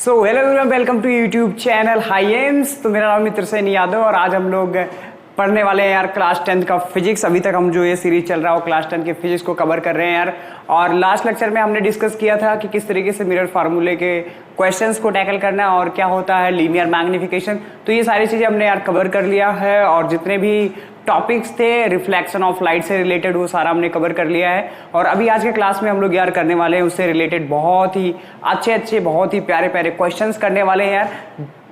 So hello everyone, welcome to YouTube channel high aims. तो मेरा नाम मित्र सेन यादव और आज हम लोग पढ़ने वाले हैं यार क्लास 10 का फिजिक्स। अभी तक हम जो ये सीरीज चल रहा है वो क्लास 10 के फिजिक्स को कवर कर रहे हैं यार। और लास्ट लेक्चर में हमने डिस्कस किया था कि किस तरीके से मिरर फार्मूले के क्वेश्चंस को टैकल करना है और क्या होता है लीनियर मैग्निफिकेशन। तो ये सारी चीजें हमने यार कवर कर लिया है और जितने भी टॉपिक्स थे रिफ्लेक्शन ऑफ लाइट से रिलेटेड वो सारा हमने कवर कर लिया है। और अभी आज के क्लास में हम लोग यार करने वाले हैं उससे रिलेटेड बहुत ही अच्छे बहुत ही प्यारे क्वेश्चंस करने वाले हैं यार,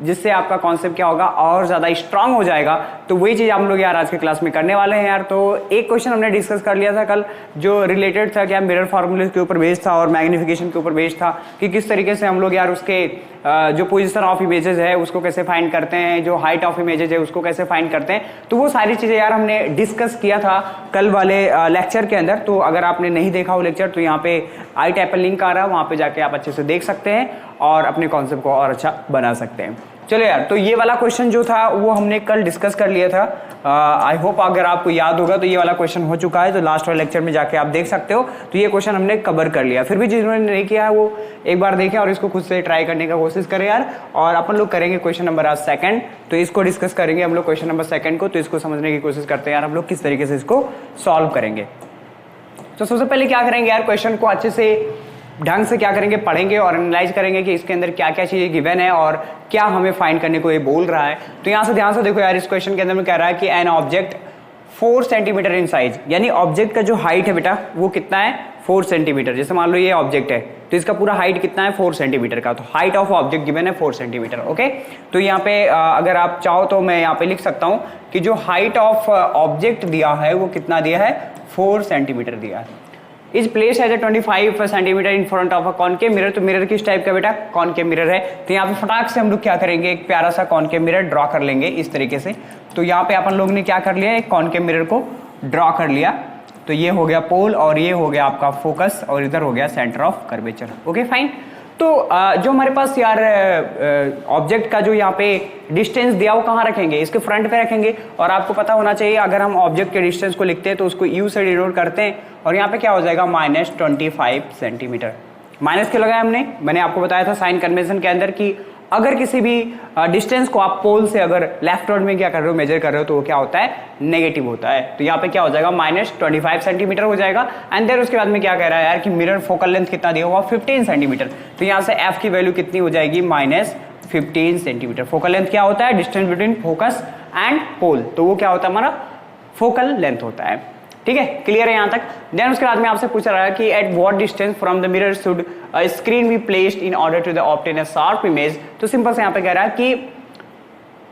जिससे आपका कॉन्सेप्ट क्या होगा और ज्यादा स्ट्रांग हो जाएगा। तो वही चीज हम लोग यार आज के क्लास में करने वाले हैं यार। तो एक क्वेश्चन हमने डिस्कस कर लिया था कल जो रिलेटेड था क्या मिरर फार्मूले के ऊपर बेस्ड था और मैग्निफिकेशन के ऊपर बेस्ड था कि किस तरीके से हम लोग यार उसके जो पोजीशन ऑफ इमेजेस है उसको कैसे फाइंड करते हैं, जो हाइट ऑफ इमेजेस है उसको कैसे फाइंड करते हैं। तो वो सारी चीजें यार हमने डिस्कस किया था कल वाले लेक्चर के अंदर। तो अगर आपने नहीं देखा वो लेक्चर तो यहाँ पे आई टैप पर लिंक आ रहा है, वहां पे जाके आप अच्छे से देख सकते हैं और अपने कॉन्सेप्ट को और अच्छा बना सकते हैं। चलो यार, तो ये वाला क्वेश्चन जो था वो हमने कल डिस्कस कर लिया था। आई होप अगर आपको याद होगा तो ये वाला क्वेश्चन हो चुका है, तो लास्ट वाले लेक्चर में जाके आप देख सकते हो। तो ये क्वेश्चन हमने कवर कर लिया। फिर भी जिन्होंने नहीं किया है वो एक बार देखें और इसको खुद से ट्राई करने का कोशिश करें यार। और अपन लोग करेंगे क्वेश्चन नंबर आज सेकंड, तो इसको डिस्कस करेंगे हम लोग क्वेश्चन नंबर सेकंड को। तो इसको समझने की कोशिश करते हैं यार हम लोग किस तरीके से इसको सॉल्व करेंगे। तो सबसे पहले क्या करेंगे यार, क्वेश्चन को अच्छे से ढंग से क्या करेंगे, पढ़ेंगे और एनालाइज करेंगे कि इसके अंदर क्या क्या चीजें गिवन है और क्या हमें फाइंड करने को ये बोल रहा है। तो यहां से ध्यान से देखो यार, इस क्वेश्चन के अंदर में कह रहा है कि an object 4 centimetre in size, यानी ऑब्जेक्ट का जो हाइट है बेटा वो कितना है 4 सेंटीमीटर। जैसे मान लो ये ऑब्जेक्ट है तो इसका पूरा हाइट कितना है 4 सेंटीमीटर का। तो हाइट ऑफ ऑब्जेक्ट गिवन है 4 सेंटीमीटर। ओके, तो यहाँ पे अगर आप चाहो तो मैं यहाँ पे लिख सकता हूं कि जो हाइट ऑफ ऑब्जेक्ट दिया है वो कितना दिया है 4 सेंटीमीटर दिया है। Is place as 25 centimetre in front of a concave mirror. तो मिरर किस टाइप का बेटा, कॉनकेव मिरर है। तो यहाँ पे फटाक से हम लोग क्या करेंगे, एक प्यारा सा कॉनकेव मिरर ड्रॉ कर लेंगे इस तरीके से। तो यहाँ पे अपन लोग ने क्या कर लिया, एक कॉनकेव मिरर को ड्रॉ कर लिया। तो ये हो गया पोल और ये हो गया आपका फोकस और इधर हो गया centre of curvature. Okay fine. तो जो हमारे पास यार ऑब्जेक्ट का जो यहाँ पे डिस्टेंस दिया वो कहाँ रखेंगे, इसके फ्रंट पे रखेंगे। और आपको पता होना चाहिए अगर हम ऑब्जेक्ट के डिस्टेंस को लिखते हैं तो उसको यू से डिनोट करते हैं और यहाँ पे क्या हो जाएगा -25 सेंटीमीटर। माइनस क्यों लगाया हमने, मैंने आपको बताया था साइन कन्वेंशन के अंदर कि अगर किसी भी डिस्टेंस को आप पोल से अगर लेफ्ट वर्ड में क्या कर रहे हो, मेजर कर रहे हो, तो वो क्या होता है नेगेटिव होता है। तो यहाँ पे क्या हो जाएगा -25 सेंटीमीटर हो जाएगा। एंड देन उसके बाद में क्या कह रहा है यार कि मिरर फोकल लेंथ कितना दिया हुआ 15 सेंटीमीटर। तो यहाँ से एफ की वैल्यू कितनी हो जाएगी -15 सेंटीमीटर। फोकल लेंथ क्या होता है, distance between focus and pole, तो वो क्या होता है हमारा फोकल लेंथ होता है। ठीक है, क्लियर है यहाँ तक। देन उसके बाद में आपसे पूछ रहा है कि at what distance from the mirror should a screen be placed in order to the obtain a sharp image. तो सिंपल से यहाँ पे कह रहा है कि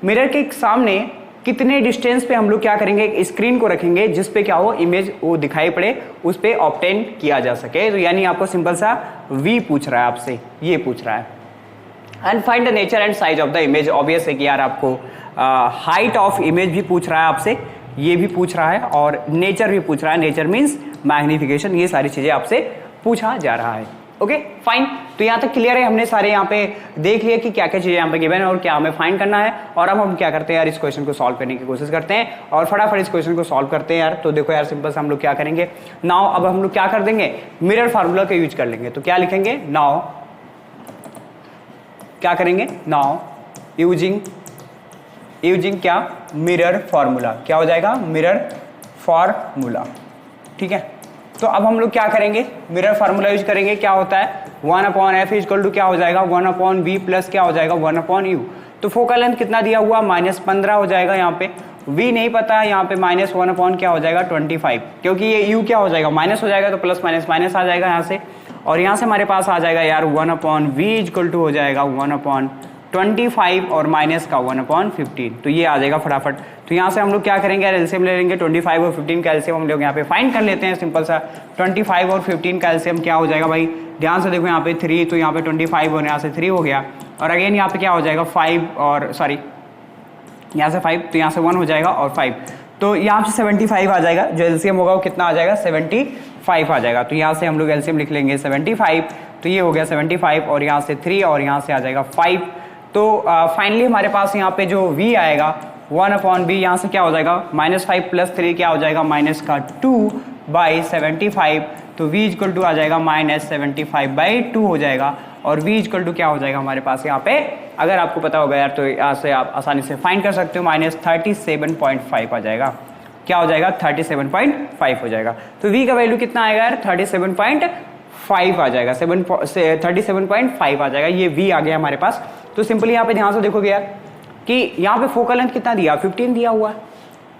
मिरर के सामने कितने डिस्टेंस पे हम लोग क्या करेंगे, एक स्क्रीन को रखेंगे जिसपे क्या हो इमेज वो दिखाई पड़े, उस पे ऑब्टेन किया जा सके। तो यानी आपको सिंपल सा वी पूछ रहा है आपसे, ये पूछ रहा है। And find the nature and size of the image. Obvious है कि यार आपको हाइट ऑफ इमेज भी पूछ रहा है आपसे, ये भी पूछ रहा है और नेचर भी पूछ रहा है। नेचर मीन्स मैग्निफिकेशन, ये सारी चीजें आपसे पूछा जा रहा है। Okay fine. तो यहाँ तक क्लियर है, हमने सारे यहाँ पे देख लिया कि क्या क्या चीजें यहाँ पे गिवन है और क्या हमें फाइंड करना है। और अब हम क्या करते हैं यार, इस क्वेश्चन को सॉल्व करने की कोशिश करते हैं और फटाफट इस क्वेश्चन को सॉल्व करते हैं यार। तो देखो यार सिंपल से हम लोग क्या करेंगे नाउ, अब हम लोग क्या कर देंगे मिरर फार्मूला का यूज कर लेंगे। तो क्या लिखेंगे नाउ, क्या करेंगे नाउ यूजिंग क्या मिरर फार्मूला, क्या हो जाएगा मिरर फार्मूला। ठीक है, तो अब हम लोग क्या करेंगे मिरर फार्मूला यूज करेंगे। क्या होता है 1/f इक्वल टू क्या हो जाएगा 1/v प्लस क्या हो जाएगा 1/u। तो फोकल लेंथ कितना दिया हुआ -15 हो जाएगा। यहाँ पे v नहीं पता है, यहाँ पे -1/ क्या हो जाएगा 25, क्योंकि ये u क्या हो जाएगा माइनस हो जाएगा तो प्लस माइनस माइनस आ जाएगा यहाँ से। और यहाँ से हमारे पास आ जाएगा यार 1/v इक्वल टू हो जाएगा 1/25 और माइनस का 1/15। तो ये आ जाएगा फटाफट। तो यहाँ से हम लोग क्या करेंगे यार एलसीएम ले लेंगे। 25 और 15 का एलसीएम हम लोग यहाँ पे फाइंड कर लेते हैं सिंपल सा। 25 और 15 का एलसीएम क्या हो जाएगा भाई, ध्यान से देखो यहाँ पे 3, तो यहाँ पे 25 और यहाँ से 3 हो गया। और अगेन यहाँ पे क्या हो जाएगा 5 और सॉरी यहाँ से 5, तो यहाँ से 1 हो जाएगा और 5, तो यहाँ से 75 आ जाएगा। जो एलसीएम होगा वो कितना आ जाएगा 75 आ जाएगा। तो यहाँ से हम लोग एलसीएम लिख लेंगे 75, तो ये हो गया 75 और यहाँ से 3 और यहाँ से आ जाएगा 5। तो फाइनली हमारे पास यहाँ पे जो v आएगा 1/v, यहाँ से क्या हो जाएगा -5 + 3 क्या हो जाएगा -2/75। तो v इक्वल टू आ जाएगा -75/2 हो जाएगा। और v इक्वल टू क्या हो जाएगा हमारे पास यहाँ पे, अगर आपको पता होगा यार तो यहाँ से आप आसानी से फाइंड कर सकते हो, -37.5 आ जाएगा। क्या हो जाएगा 37.5 हो जाएगा। तो v का वैल्यू कितना आएगा यार 37.5 आ जाएगा, 37.5 आ जाएगा, ये v आ गया हमारे पास। तो सिंपली यहाँ पे ध्यान से देखोगे यार कि यहाँ पे फोकल लेंथ कितना दिया 15 दिया हुआ है,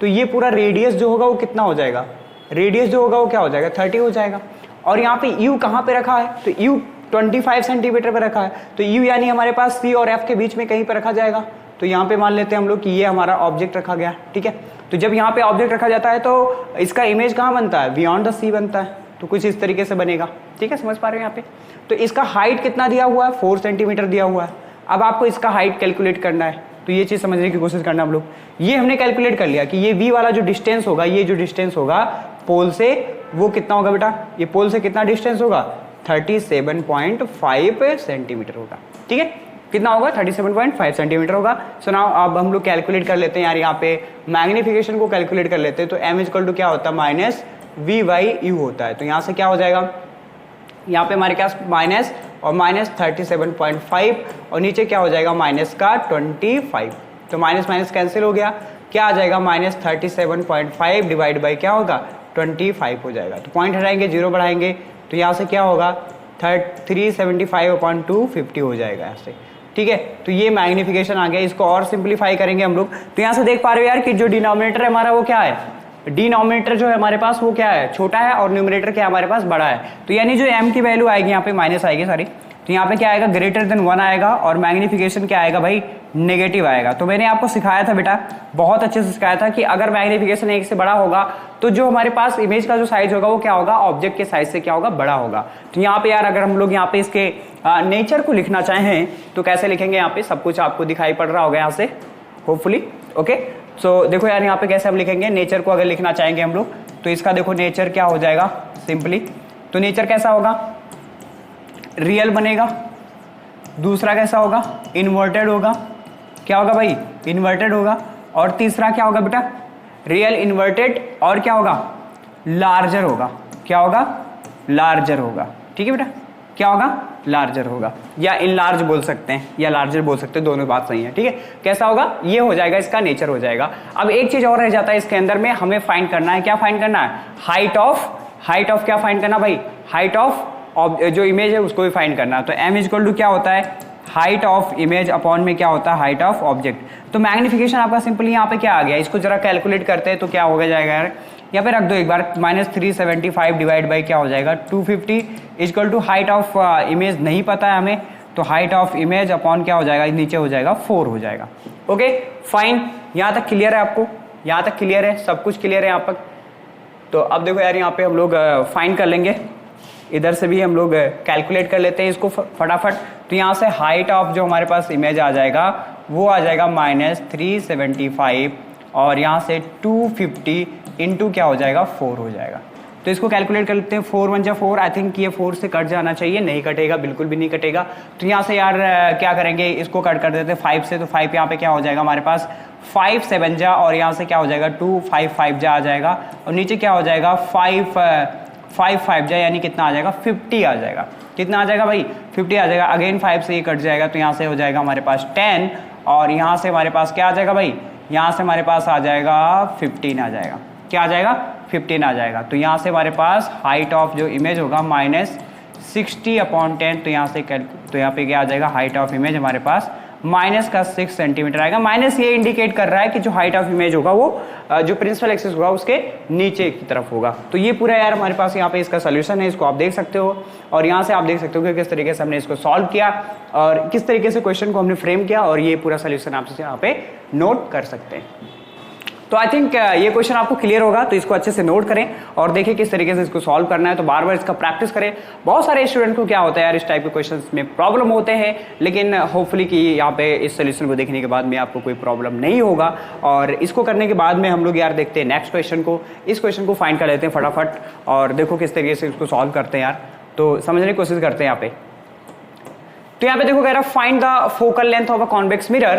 तो ये पूरा रेडियस जो होगा वो कितना हो जाएगा, रेडियस जो होगा वो क्या हो जाएगा 30 हो जाएगा। और यहाँ पे u कहाँ पे रखा है, तो u 25 सेंटीमीटर पे रखा है, तो u यानी हमारे पास c और f के बीच में कहीं पे रखा जाएगा। तो यहाँ पे मान लेते हैं हम लोग कि ये हमारा ऑब्जेक्ट रखा गया, ठीक है। तो जब यहाँ पे ऑब्जेक्ट रखा जाता है तो इसका इमेज कहाँ बनता है, बियॉन्ड द सी बनता है, तो कुछ इस तरीके से बनेगा, ठीक है, समझ पा रहे हो यहाँ पे। तो इसका हाइट कितना दिया हुआ है 4 सेंटीमीटर दिया हुआ है। अब आपको इसका हाइट कैलकुलेट करना है, तो ये चीज समझने की कोशिश करना हम लोग। ये हमने कैलकुलेट कर लिया कि ये v वाला जो डिस्टेंस होगा, ये जो डिस्टेंस होगा पोल से वो कितना होगा बेटा, ये पोल से कितना डिस्टेंस होगा 37.5 सेंटीमीटर होगा, ठीक है। कितना होगा 37.5 सेंटीमीटर होगा। सो नाउ अब हम लोग कैलकुलेट कर लेते हैं यार, यहाँ पे मैग्निफिकेशन को कैलकुलेट कर लेते हैं। तो m इक्वल टू क्या होता है -v/u होता है। तो यहाँ से क्या हो जाएगा, यहाँ पे हमारे पास माइनस और -37.5 और नीचे क्या हो जाएगा -25। तो माइनस माइनस कैंसिल हो गया, क्या आ जाएगा -37.5 डिवाइड बाई क्या होगा 25 हो जाएगा। तो पॉइंट हटाएंगे, जीरो बढ़ाएंगे, तो यहाँ से क्या होगा 375/250 हो जाएगा यहाँ से, ठीक है। तो ये मैग्निफिकेशन आ गया। इसको और सिंप्लीफाई करेंगे हम लोग, तो यहाँ से देख पा रहे हो यार कि जो डिनोमिनेटर है हमारा वो क्या है, डिनोमिनेटर जो है हमारे पास वो क्या है छोटा है और न्यूमरेटर क्या हमारे पास बड़ा है। तो यानी जो m की वैल्यू आएगी यहाँ पे माइनस आएगी सारी, तो यहाँ पे क्या आएगा >1 आएगा और मैग्निफिकेशन क्या आएगा भाई नेगेटिव आएगा। तो मैंने आपको सिखाया था बेटा, बहुत अच्छे से सिखाया था कि अगर मैग्निफिकेशन 1 से बड़ा होगा तो जो हमारे पास इमेज का जो साइज होगा वो क्या होगा ऑब्जेक्ट के साइज से क्या होगा बड़ा होगा। तो यहाँ पे यार अगर हम लोग यहाँ पे इसके नेचर को लिखना चाहें तो कैसे लिखेंगे, यहाँ पे सब कुछ आपको दिखाई पड़ रहा होगा यहाँ से होपफुली, ओके। सो देखो यार यहाँ पे कैसे हम लिखेंगे नेचर को, अगर लिखना चाहेंगे हम लोग तो इसका देखो नेचर क्या हो जाएगा सिंपली। तो नेचर कैसा होगा, रियल बनेगा, दूसरा कैसा होगा इन्वर्टेड होगा, क्या होगा भाई इन्वर्टेड होगा, और तीसरा क्या होगा बेटा रियल इन्वर्टेड, और क्या होगा लार्जर होगा, क्या होगा लार्जर होगा, ठीक है बेटा, क्या होगा लार्जर होगा, या इनलार्ज बोल सकते हैं या लार्जर बोल सकते हैं, दोनों बात सही है, ठीक है। कैसा होगा ये हो जाएगा, इसका नेचर हो जाएगा। अब एक चीज और रह जाता है इसके अंदर में, हमें फाइंड करना है, क्या फाइंड करना है हाइट ऑफ क्या फाइंड करना भाई हाइट ऑफ जो इमेज है उसको भी फाइंड करना है। तो m इक्वल टू क्या होता है हाइट ऑफ इमेज अपॉन में क्या होता है हाइट ऑफ ऑब्जेक्ट। तो मैग्निफिकेशन आपका सिंपली यहाँ पे क्या आ गया, इसको जरा कैलकुलेट करते हैं तो क्या हो जाएगा यार, यहाँ पे रख दो एक बार, -375 डिवाइड बाई क्या हो जाएगा 250 equal to height of image नहीं पता है हमें, तो हाइट ऑफ इमेज अपॉन क्या हो जाएगा नीचे हो जाएगा 4 हो जाएगा। ओके फाइन, यहाँ तक क्लियर है आपको, यहाँ तक क्लियर है, सब कुछ क्लियर है यहाँ पर। तो अब देखो यार यहाँ पे हम लोग फाइंड कर लेंगे, इधर से भी हम लोग कैलकुलेट कर लेते हैं इसको फटाफट। तो यहाँ से हाइट ऑफ जो हमारे पास इमेज आ जाएगा वो आ जाएगा -375 और यहाँ से 250 इंटू क्या हो जाएगा 4 हो जाएगा। तो इसको कैलकुलेट कर लेते हैं, 4 1 जा 4, आई थिंक ये 4 से कट जाना चाहिए, नहीं कटेगा, बिल्कुल भी नहीं कटेगा। तो यहाँ से यार क्या करेंगे, इसको कट कर देते हैं 5 से, तो 5 यहाँ पे क्या हो जाएगा हमारे पास 5 7 जा, और यहाँ से क्या हो जाएगा 2 5 5 जा आ जाएगा, और नीचे क्या हो जाएगा 5 5 जा, यानी कितना आ जाएगा 50 आ जाएगा। कितना आ जाएगा भाई 50 आ जाएगा। अगेन 5 से ये कट जाएगा, तो यहाँ से हो जाएगा हमारे पास 10, और यहाँ से हमारे पास क्या आ जाएगा भाई, यहाँ से हमारे पास आ जाएगा 15 आ जाएगा, क्या आ जाएगा 15 आ जाएगा। तो यहाँ से हमारे पास हाइट ऑफ जो इमेज होगा -60/10, तो यहाँ से तो यहाँ पे क्या आ जाएगा हाइट ऑफ इमेज हमारे पास -6 सेंटीमीटर आएगा। माइनस ये इंडिकेट कर रहा है कि जो हाइट ऑफ इमेज होगा वो जो प्रिंसिपल एक्सिस होगा उसके नीचे की तरफ होगा। तो ये पूरा यार हमारे पास यहाँ पे इसका सोल्यूशन है, इसको आप देख सकते हो, और यहाँ से आप देख सकते हो कि किस तरीके से हमने इसको सॉल्व किया और किस तरीके से क्वेश्चन को हमने फ्रेम किया, और ये पूरा सोल्यूशन आप यहाँ पे नोट कर सकते हैं। तो आई थिंक ये क्वेश्चन आपको क्लियर होगा, तो इसको अच्छे से नोट करें और देखिए किस तरीके से इसको सॉल्व करना है। तो बार बार इसका प्रैक्टिस करें। बहुत सारे स्टूडेंट को क्या होता है यार, इस टाइप के क्वेश्चंस में प्रॉब्लम होते हैं, लेकिन होपफुली कि यहाँ पे इस सोल्यूशन को देखने के बाद में आपको कोई प्रॉब्लम नहीं होगा। और इसको करने के बाद में हम लोग यार देखते हैं नेक्स्ट क्वेश्चन को, इस क्वेश्चन को फाइंड कर लेते हैं फटाफट, और देखो किस तरीके से इसको सॉल्व करते हैं यार, तो समझने की कोशिश करते हैं यहाँ पे। तो यहाँ पे देखो कह रहा find the focal length of a convex mirror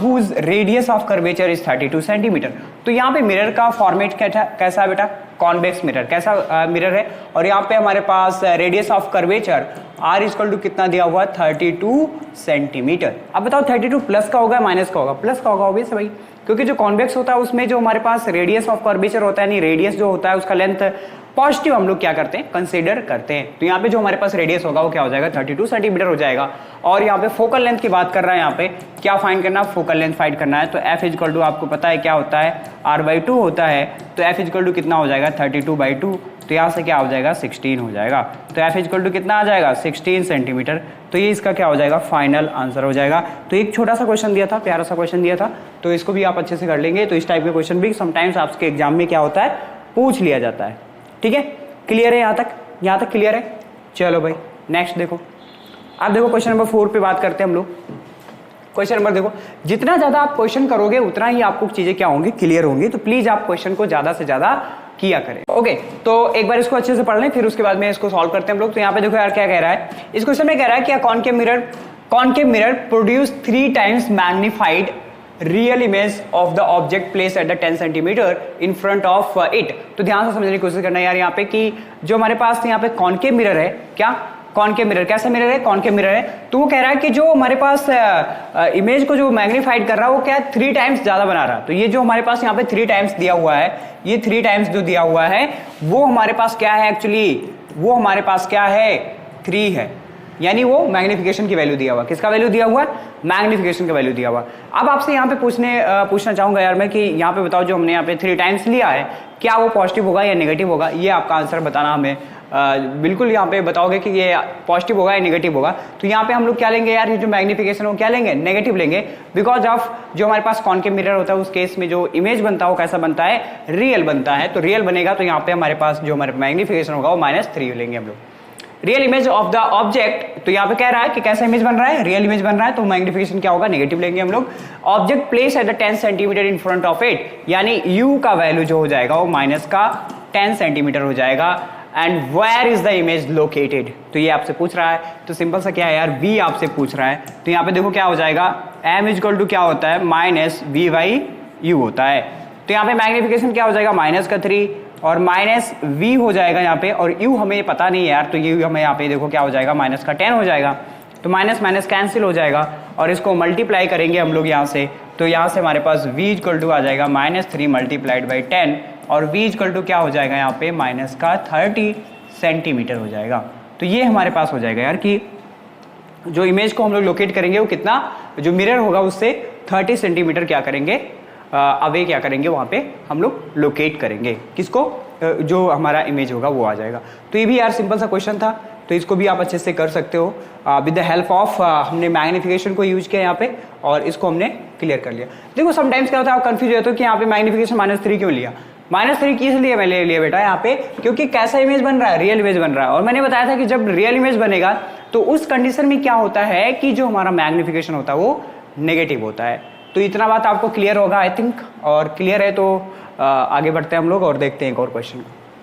whose radius of curvature is 32 centimetre. तो यहाँ पे मिरर का फॉर्मेट कैसा है बेटा, कॉन्वेक्स मिरर, कैसा मिरर है, और यहाँ पे हमारे पास radius of curvature r equal to कितना दिया हुआ, 32 सेंटीमीटर। अब बताओ 32 प्लस का होगा माइनस का होगा, प्लस का होगा ऑब्वियस भाई, क्योंकि जो कॉन्वेक्स होता है उसमें जो हमारे पास रेडियस ऑफ कर्वेचर होता है, यानी रेडियस जो होता है उसका लेंथ पॉजिटिव हम लोग क्या करते हैं, कंसीडर करते हैं। तो यहाँ पे जो हमारे पास रेडियस होगा वो क्या हो जाएगा, 32 सेंटीमीटर हो जाएगा। और यहाँ पे फोकल लेंथ की बात कर रहा है, यहाँ पे क्या फाइंड करना, फोकल लेंथ फाइंड करना है। तो f इक्वल टू आपको पता है क्या होता है, r/2 होता है। तो f इक्वल टू कितना हो जाएगा, 32/2। तो यहाँ से क्या हो जाएगा, 16 हो जाएगा। तो f इक्वल टू कितना आ जाएगा, 16 सेंटीमीटर। तो ये इसका क्या हो जाएगा, फाइनल आंसर हो जाएगा। तो एक छोटा सा क्वेश्चन दिया था, प्यारा सा क्वेश्चन दिया था, तो इसको भी आप अच्छे से कर लेंगे। तो इस टाइप के क्वेश्चन भी समटाइम्स आपके एग्जाम में क्या होता है, पूछ लिया जाता है। ठीक है, क्लियर है यहाँ तक क्लियर है। चलो भाई नेक्स्ट देखो, आप देखो क्वेश्चन नंबर 4 पे बात करते हैं हम लोग। क्वेश्चन नंबर देखो, जितना ज्यादा आप क्वेश्चन करोगे उतना ही आपको चीजें क्या होंगी, क्लियर होंगी। तो प्लीज आप क्वेश्चन को ज्यादा से ज्यादा किया करें। ओके, तो एक बार इसको अच्छे से पढ़ लें, फिर उसके बाद में इसको सॉल्व करते हैं हम लोग। तो यहाँ पे देखो यार क्या कह रहा है, इस क्वेश्चन में कह रहा है कि concave mirror produce 3 times magnified real image of the object place at the 10 centimetre in front of it. तो ध्यान से समझने की कोशिश करना यार यहाँ पे कि जो हमारे पास यहाँ पे कॉनकेव मिरर है, क्या कॉनकेव मिरर, कैसा मिरर है, कॉनकेव मिरर है। तो वो कह रहा है कि जो हमारे पास इमेज को जो मैग्नीफाइड कर रहा है वो क्या है, 3 टाइम्स ज्यादा बना रहा है। तो ये जो हमारे पास यहाँ पे 3 टाइम्स दिया हुआ है, ये 3 टाइम्स जो दिया हुआ है वो हमारे पास क्या है, एक्चुअली वो हमारे पास क्या है, 3 है। यानी वो मैग्निफिकेशन की वैल्यू दिया हुआ, किसका वैल्यू दिया हुआ, मैग्निफिकेशन का वैल्यू दिया हुआ। अब आपसे यहाँ पे पूछना चाहूंगा यार मैं कि यहाँ पे बताओ जो हमने यहाँ पे 3 टाइम्स लिया है, क्या वो पॉजिटिव होगा या नेगेटिव होगा, ये आपका आंसर बताना हमें बिल्कुल यहाँ पे बताओगे कि ये पॉजिटिव होगा या नेगेटिव होगा। तो यहाँ पे हम लोग क्या लेंगे यार, ये जो मैग्निफिकेशन हो क्या लेंगे, नेगेटिव लेंगे, बिकॉज ऑफ जो हमारे पास कॉनकेव मिरर होता है उस केस में जो इमेज बनता है वो कैसा बनता है, रियल बनता है। तो रियल बनेगा, तो यहाँ पे हमारे पास जो हमारे मैग्निफिकेशन होगा वो -3 लेंगे हम लोग। Real image of the object, तो यहाँ पे कह रहा है कि कैसा इमेज बन रहा है, रियल इमेज बन रहा है, तो मैग्निफिकेशन क्या होगा, नेगेटिव लेंगे हम लोग। Object place at the 10 centimetre in front of it, यानी u का वैल्यू जो हो जाएगा वो -10 सेंटीमीटर हो जाएगा। And where is the image located, तो ये आपसे पूछ रहा है। तो सिंपल सा क्या है यार, v आपसे पूछ रहा है। तो यहाँ पे देखो क्या हो जाएगा, m इक्वल टू क्या होता है, -v/u होता है। तो यहाँ पे मैग्निफिकेशन क्या हो जाएगा, -3 और -v हो जाएगा यहाँ पे, और u हमें पता नहीं है यार, तो ये हमें यहाँ पे देखो क्या हो जाएगा, -10 हो जाएगा। तो माइनस माइनस कैंसिल हो जाएगा और इसको मल्टीप्लाई करेंगे हम लोग यहाँ से। तो यहाँ से हमारे पास v इक्वल टू आ जाएगा -3 मल्टीप्लाइड बाई 10, और v इक्वल टू क्या हो जाएगा यहाँ पे, -30 सेंटीमीटर हो जाएगा। तो ये हमारे पास हो जाएगा यार कि जो इमेज को हम लोग लोकेट करेंगे वो कितना, जो मिरर होगा उससे 30 सेंटीमीटर क्या करेंगे, अवे क्या करेंगे, वहाँ पे हम लोग लोकेट करेंगे किसको, जो हमारा इमेज होगा वो आ जाएगा। तो ये भी यार सिंपल सा क्वेश्चन था, तो इसको भी आप अच्छे से कर सकते हो विद द हेल्प ऑफ हमने मैग्निफिकेशन को यूज किया यहाँ पे और इसको हमने क्लियर कर लिया। देखो समटाइम्स क्या होता है, आप कंफ्यूज होते हो कि यहाँ पे मैग्निफिकेशन -3 क्यों लिया, -3 किस लिए मैंने लिया बेटा यहाँ पे, क्योंकि कैसा इमेज बन रहा है, रियल इमेज बन रहा है। और मैंने बताया था कि जब रियल इमेज बनेगा तो उस कंडीशन में क्या होता है कि जो हमारा मैग्निफिकेशन होता है वो नेगेटिव होता है। तो इतना बात आपको क्लियर होगा आई थिंक, और क्लियर है तो आगे बढ़ते हैं हम लोग और देखते हैं एक और क्वेश्चन।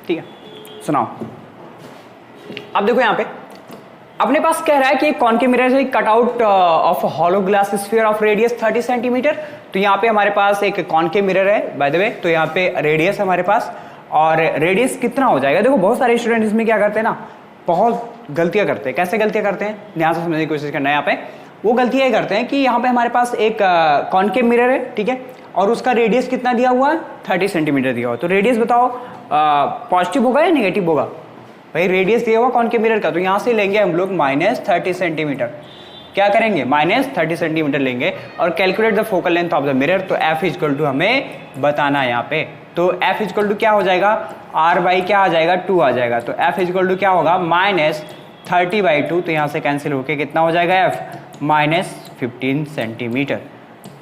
ठीक है, सुनाओ। अब देखो यहाँ पे अपने पास कह रहा है कि एक कॉनकेव मिरर से cut out of hollow glass sphere of radius 30 centimetre. तो यहाँ पे हमारे पास एक कॉनकेव मिरर है बाय द वे, तो यहाँ पे रेडियस है हमारे पास, और रेडियस कितना हो जाएगा। देखो बहुत सारे स्टूडेंट इसमें क्या करते हैं ना, बहुत गलतियां करते हैं। कैसे गलतियां करते हैं, ध्यान से समझने की कोशिश करना है। यहाँ पे वो गलतियां ये करते हैं कि यहाँ पे हमारे पास एक कॉनकेव मिरर है, ठीक है, और उसका रेडियस कितना दिया हुआ है, 30 सेंटीमीटर दिया हुआ। तो रेडियस बताओ पॉजिटिव होगा या नेगेटिव होगा, भाई रेडियस दिया हुआ कॉनकेव मिरर का, तो यहाँ से लेंगे हम लोग -30 सेंटीमीटर। क्या करेंगे, -30 सेंटीमीटर लेंगे और calculate the focal length of the mirror. तो f इक्वल टू हमें बताना है यहाँ पे। तो f इक्वल टू क्या हो जाएगा, r/, क्या आ जाएगा, 2 आ जाएगा। तो f इक्वल टू क्या होगा, -30/2। तो यहाँ से कैंसिल होके कितना हो जाएगा f, -15 सेंटीमीटर।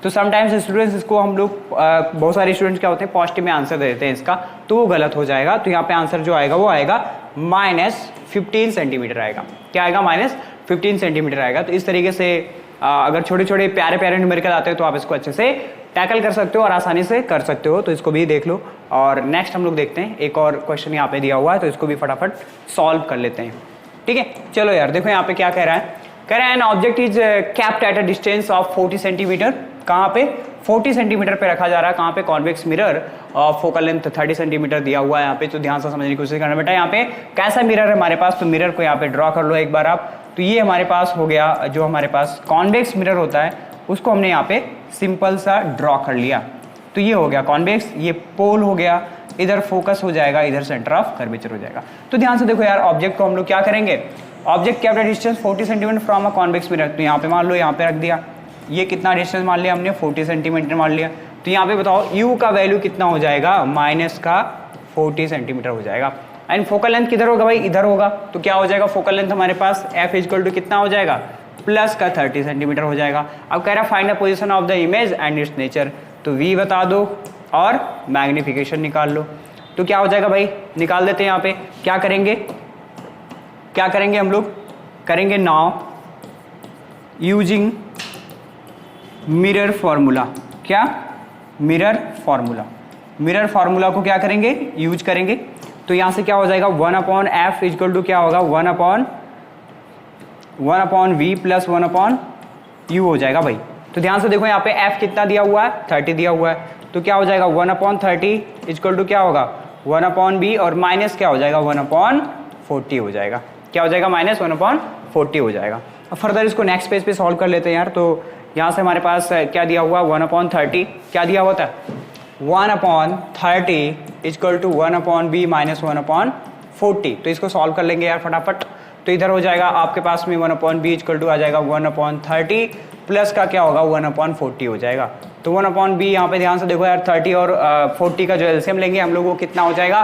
तो समटाइम्स स्टूडेंट्स इसको हम लोग बहुत सारे स्टूडेंट्स क्या होते हैं पॉजिटिव में आंसर दे देते हैं इसका, तो वो गलत हो जाएगा। तो यहाँ पे आंसर जो आएगा वो आएगा -15 सेंटीमीटर आएगा। क्या आएगा, -15 सेंटीमीटर आएगा। तो इस तरीके से अगर छोटे छोटे प्यारे प्यारे न्यूमेरिकल आते हो तो आप इसको अच्छे से टैकल कर सकते हो और आसानी से कर सकते हो। तो इसको भी देख लो और नेक्स्ट हम लोग देखते हैं, एक और क्वेश्चन यहाँ पे दिया हुआ है तो इसको भी फटाफट सॉल्व कर लेते हैं। ठीक है, चलो यार देखो यहाँ पे क्या कह रहा है, कह रहा है an object is kept at a distance of 40 centimetre. कहाँ पे, 40 सेंटीमीटर पे रखा जा रहा है। कहाँ पे? Convex mirror, focal length 30 centimetre दिया हुआ है यहाँ पे, तो ध्यान से समझने की कोशिश करना बेटा। यहाँ पे कैसा मिरर है हमारे पास, तो मिरर को यहाँ पे ड्रॉ कर लो एक बार आप। तो ये हमारे पास हो गया, जो हमारे पास कॉन्वेक्स मिरर होता है उसको हमने यहाँ पे सिंपल सा ड्रॉ कर लिया। तो ये हो गया कॉन्वेक्स, ये पोल हो गया, इधर फोकस हो जाएगा, इधर सेंटर ऑफ कर्वेचर हो जाएगा। तो ध्यान से देखो यार, ऑब्जेक्ट को हम लोग क्या करेंगे, ऑब्जेक्ट क्या distance 40 centimetre from a convex mirror. तो यहाँ पे मान लो, यहाँ पे रख दिया, ये कितना डिस्टेंस मान लिया हमने, 40 सेंटीमीटर मान लिया। तो यहाँ पे बताओ u का वैल्यू कितना हो जाएगा, माइनस का 40 सेंटीमीटर हो जाएगा। एंड फोकल लेंथ किधर होगा भाई, इधर होगा। तो क्या हो जाएगा, फोकल लेंथ हमारे पास f इक्वल टू कितना हो जाएगा, प्लस का 30 सेंटीमीटर हो जाएगा। अब कह रहा है find the position of the image and it's nature. तो v बता दो और मैग्निफिकेशन निकाल लो। तो क्या हो जाएगा भाई, निकाल देते हैं। यहाँ पे क्या करेंगे, क्या करेंगे हम लोग, करेंगे नाउ यूजिंग मिरर फॉर्मूला। क्या, मिरर फॉर्मूला, मिरर फॉर्मूला को क्या करेंगे, यूज करेंगे। तो यहां से क्या हो जाएगा, 1/f इक्वल टू क्या होगा, 1/v प्लस 1/u हो जाएगा भाई। तो ध्यान से देखो यहाँ पे f कितना दिया हुआ है, 30 दिया हुआ है। तो क्या हो जाएगा, 1/30 इक्वल टू क्या होगा, 1/b और माइनस क्या हो जाएगा, 1/40 हो जाएगा। क्या हो जाएगा, माइनस 1/40 हो जाएगा। अब फर्दर इसको नेक्स्ट पेज पे सॉल्व कर लेते हैं यार। तो यहाँ से हमारे पास क्या दिया हुआ, 1/30 क्या दिया हुआ था, 1/30 इक्वल टू 1/b माइनस 1/40। तो इसको सॉल्व कर लेंगे यार फटाफट। तो इधर हो जाएगा आपके पास में 1/b इक्वल टू आ जाएगा 1/30 प्लस का क्या होगा, 1/40 हो जाएगा। तो 1/b यहाँ पे ध्यान से देखो यार, 30 और 40 का जो एलसीएम लेंगे हम लोग वो कितना हो जाएगा,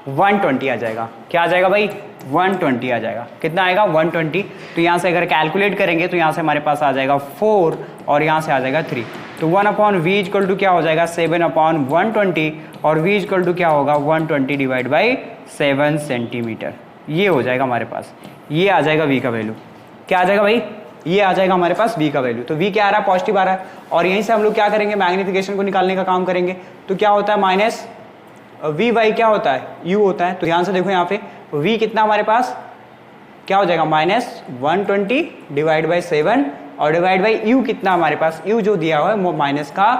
120 आ जाएगा। क्या आ जाएगा भाई, 120 आ जाएगा। कितना आएगा, 120। तो यहाँ से अगर कैलकुलेट करेंगे तो यहाँ से हमारे पास आ जाएगा 4 और यहाँ से आ जाएगा 3। तो 1/v इक्वल टू क्या हो जाएगा, 7/120 और v इक्वल टू क्या होगा, 120 डिवाइड बाई 7 सेंटीमीटर। ये हो जाएगा हमारे पास, ये आ जाएगा v का वैल्यू। क्या आ जाएगा भाई, ये आ जाएगा हमारे पास v का वैल्यू। तो v क्या आ रहा है, पॉजिटिव आ रहा है। और यहीं से हम लोग क्या करेंगे, मैग्निफिकेशन को निकालने का काम करेंगे। तो क्या होता है, माइनस वी वाई क्या होता है, u होता है। तो ध्यान से देखो यहाँ पे v कितना हमारे पास क्या हो जाएगा, माइनस 120 डिवाइड बाई 7 और डिवाइड बाई u कितना हमारे पास, u जो दिया हुआ है वो माइनस का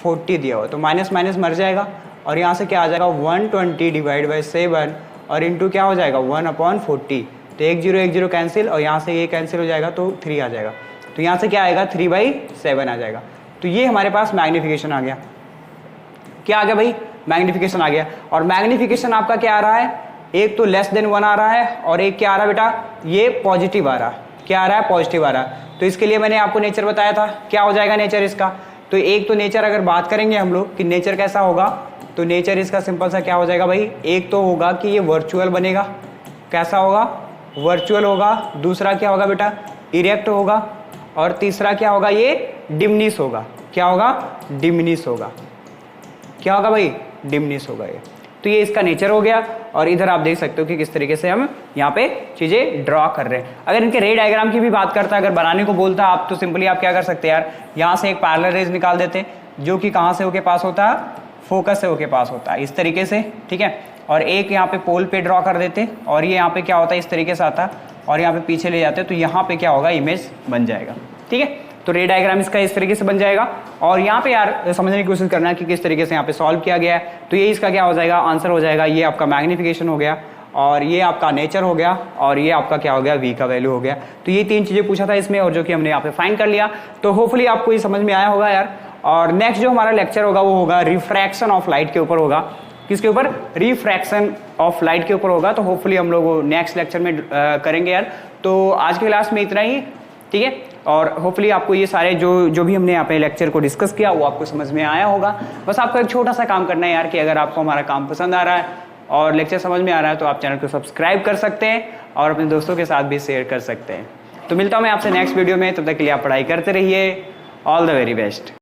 40 दिया हुआ है। तो माइनस माइनस मर जाएगा और यहाँ से क्या आ जाएगा, 120 डिवाइड बाई 7 और इंटू क्या हो जाएगा, 1/40। तो 1 0 कैंसिल और यहाँ से ये कैंसिल हो जाएगा तो 3 आ जाएगा। तो यहाँ से क्या आएगा, 3/7 आ जाएगा। तो ये हमारे पास मैग्निफिकेशन आ गया। क्या आ गया भाई, मैग्निफिकेशन आ गया। और मैग्निफिकेशन आपका क्या आ रहा है, एक तो लेस देन 1 आ रहा है और एक क्या आ रहा है बेटा, ये पॉजिटिव आ रहा है। क्या आ रहा है, पॉजिटिव आ रहा है। तो इसके लिए मैंने आपको नेचर बताया था, क्या हो जाएगा नेचर इसका। तो एक तो नेचर अगर बात करेंगे हम लोग कि नेचर कैसा होगा, तो नेचर इसका सिंपल सा क्या हो जाएगा भाई, एक तो होगा कि ये वर्चुअल बनेगा। कैसा होगा, वर्चुअल होगा। दूसरा क्या होगा बेटा, इरेक्ट होगा। और तीसरा क्या होगा, ये डिमनिश होगा। क्या होगा, डिमनिश होगा। क्या होगा भाई, डिमनिश होगा ये। तो ये इसका नेचर हो गया। और इधर आप देख सकते हो कि किस तरीके से हम यहाँ पे चीजें ड्रॉ कर रहे हैं। अगर इनके रे डायग्राम की भी बात करता है, अगर बनाने को बोलता आप, तो सिंपली आप क्या कर सकते हैं यार, यहाँ से एक पैरेलल रेज निकाल देते जो कि कहाँ से होके पास होता है, फोकस से होके पास होता है, इस तरीके से, ठीक है। और एक यहाँ पे पोल पे ड्रॉ कर देते और ये यहाँ पे क्या होता है, इस तरीके से आता और यहाँ पे पीछे ले जाते, तो यहाँ पे क्या होगा, इमेज बन जाएगा, ठीक है। तो रे डायग्राम इसका इस तरीके से बन जाएगा। और यहाँ पे यार समझने की कोशिश करना है कि किस तरीके से यहाँ पे सॉल्व किया गया है। तो ये इसका क्या हो जाएगा, आंसर हो जाएगा। ये आपका मैग्निफिकेशन हो गया और ये आपका नेचर हो गया और ये आपका क्या हो गया, v का वैल्यू हो गया। तो ये 3 चीजें पूछा था इसमें और जो कि हमने यहाँ पे फाइंड कर लिया। तो होपफुली आपको ये समझ में आया होगा यार। और नेक्स्ट जो हमारा लेक्चर होगा वो होगा रिफ्रैक्शन ऑफ लाइट के ऊपर होगा। किसके ऊपर, रिफ्रैक्शन ऑफ लाइट के ऊपर होगा। तो होपफुली हम लोग नेक्स्ट लेक्चर में करेंगे यार। तो आज की क्लास में इतना ही, ठीक है। और होपफुली आपको ये सारे जो भी हमने यहाँ पे लेक्चर को डिस्कस किया वो आपको समझ में आया होगा। बस आपको एक छोटा सा काम करना है यार कि अगर आपको हमारा काम पसंद आ रहा है और लेक्चर समझ में आ रहा है तो आप चैनल को सब्सक्राइब कर सकते हैं और अपने दोस्तों के साथ भी शेयर कर सकते हैं। तो मिलता हूँ मैं आपसे नेक्स्ट वीडियो में, तब तक के लिए आप पढ़ाई करते रहिए। All the very best.